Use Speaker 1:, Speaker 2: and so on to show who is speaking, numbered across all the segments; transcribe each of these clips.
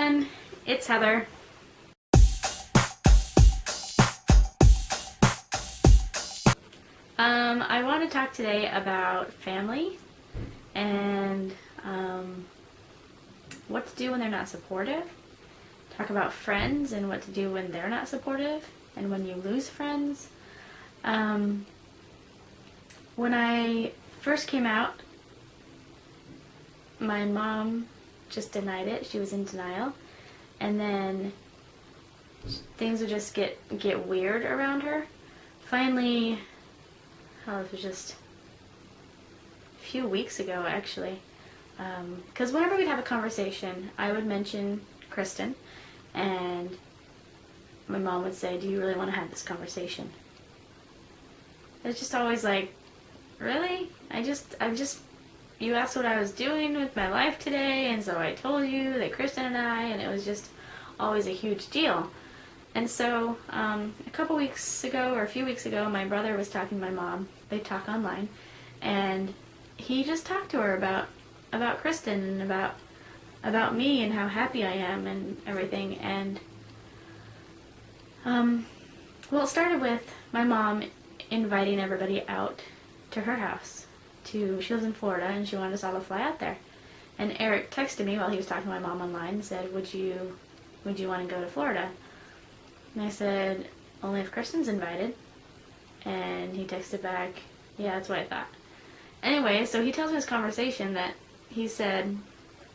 Speaker 1: everyone, it's Heather. I want to talk today about family and what to do when they're not supportive. Talk about friends and what to do when they're not supportive and when you lose friends. When I first came out, my mom just denied it. She was in denial. And then things would just get weird around her. Finally, it was just a few weeks ago, actually. Because whenever we'd have a conversation, I would mention Kristen, and my mom would say, "Do you really want to have this conversation?" It's just always like, really? You asked what I was doing with my life today, and so I told you that Kristen and I, and it was just always a huge deal. And so, a couple weeks ago, or a few weeks ago, my brother was talking to my mom. They talk online, and he just talked to her about Kristen and about me and how happy I am and everything. And well, it started with my mom inviting everybody out to her house. She lives in Florida, and she wanted us all to fly out there. And Eric texted me while he was talking to my mom online and said, would you want to go to Florida? And I said, only if Kristen's invited. And he texted back, yeah, that's what I thought. Anyway, so he tells me this conversation that he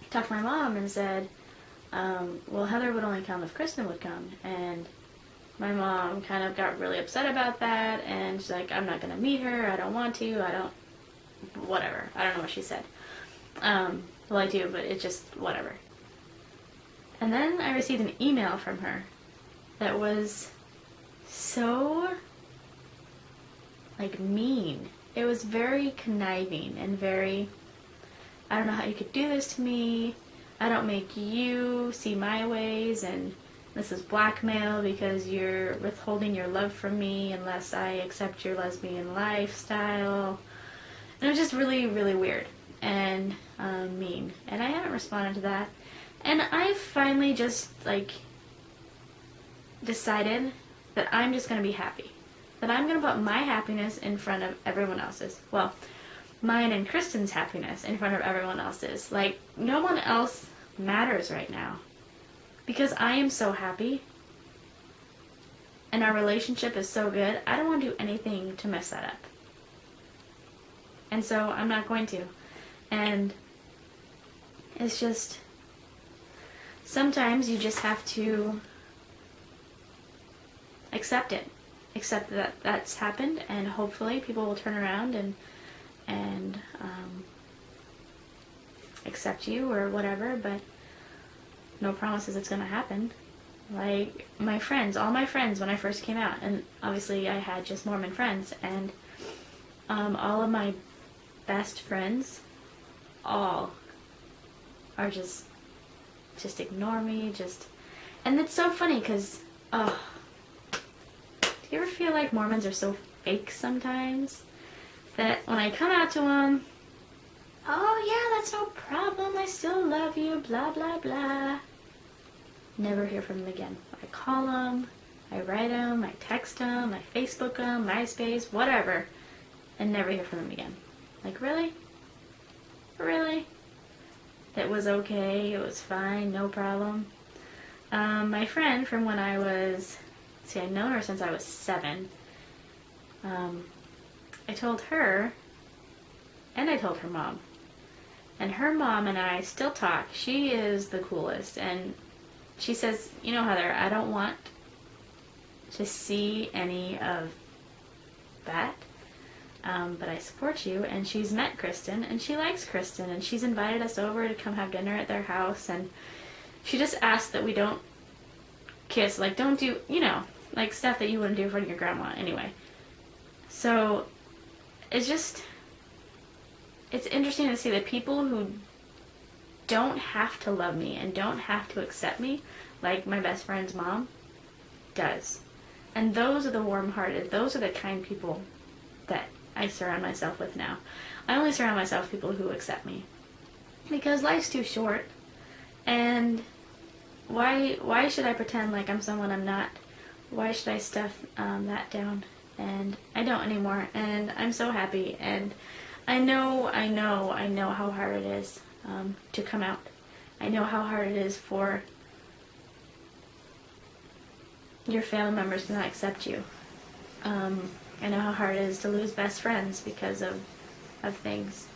Speaker 1: talked to my mom and said, well, Heather would only come if Kristen would come. And my mom kind of got really upset about that, and she's like, I'm not going to meet her, I don't want to, whatever. I don't know what she said. Well, I do, but it's just whatever. And then I received an email from her that was so, mean. It was very conniving and very, I don't know how you could do this to me. I don't make you see my ways, and this is blackmail because you're withholding your love from me unless I accept your lesbian lifestyle. And it was just really, really weird and mean. And I haven't responded to that. And I finally just, decided that I'm just going to be happy. That I'm going to put my happiness in front of everyone else's. Well, mine and Kristen's happiness in front of everyone else's. No one else matters right now. Because I am so happy. And our relationship is so good. I don't want to do anything to mess that up. And so I'm not going to. And it's just, sometimes you just have to accept it. Accept that that's happened, and hopefully people will turn around and accept you or whatever, but no promises it's going to happen. My friends, all my friends when I first came out, and obviously I had just Mormon friends, and all of my best friends, all are just ignore me, and it's so funny because, do you ever feel like Mormons are so fake sometimes? That when I come out to them, oh yeah, that's no problem, I still love you, blah blah blah. Never hear from them again. I call them, I write them, I text them, I Facebook them, MySpace, whatever, and never hear from them again. Really? Really? It was okay, it was fine, no problem. My friend from when I was, I've known her since I was 7. I told her, and I told her mom. And her mom and I still talk. She is the coolest. And she says, Heather, I don't want to see any of that. But I support you, and she's met Kristen, and she likes Kristen, and she's invited us over to come have dinner at their house, and she just asked that we don't kiss, don't do, stuff that you wouldn't do in front of your grandma anyway. So, it's interesting to see that people who don't have to love me and don't have to accept me, like my best friend's mom, does. And those are the warm-hearted, those are the kind people that I surround myself with now. I only surround myself with people who accept me. Because life's too short, and why should I pretend like I'm someone I'm not? Why should I stuff that down? And I don't anymore, and I'm so happy. And I know how hard it is to come out. I know how hard it is for your family members to not accept you. I know how hard it is to lose best friends because of things.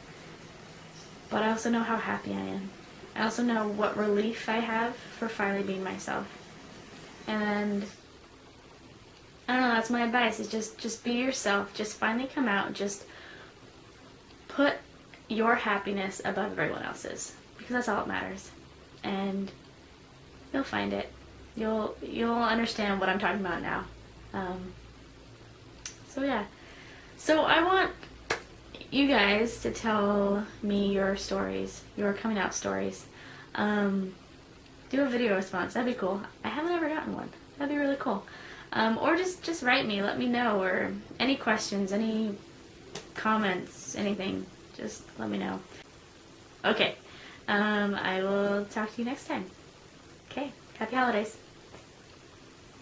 Speaker 1: But I also know how happy I am. I also know what relief I have for finally being myself. And I don't know, that's my advice, is just be yourself. Just finally come out. Just put your happiness above everyone else's, because that's all that matters. And you'll find it. You'll understand what I'm talking about now. So yeah. So I want you guys to tell me your stories, your coming out stories. Do a video response. That'd be cool. I haven't ever gotten one. That'd be really cool. Or just write me. Let me know. Or any questions, any comments, anything. Just let me know. Okay. I will talk to you next time. Okay. Happy holidays.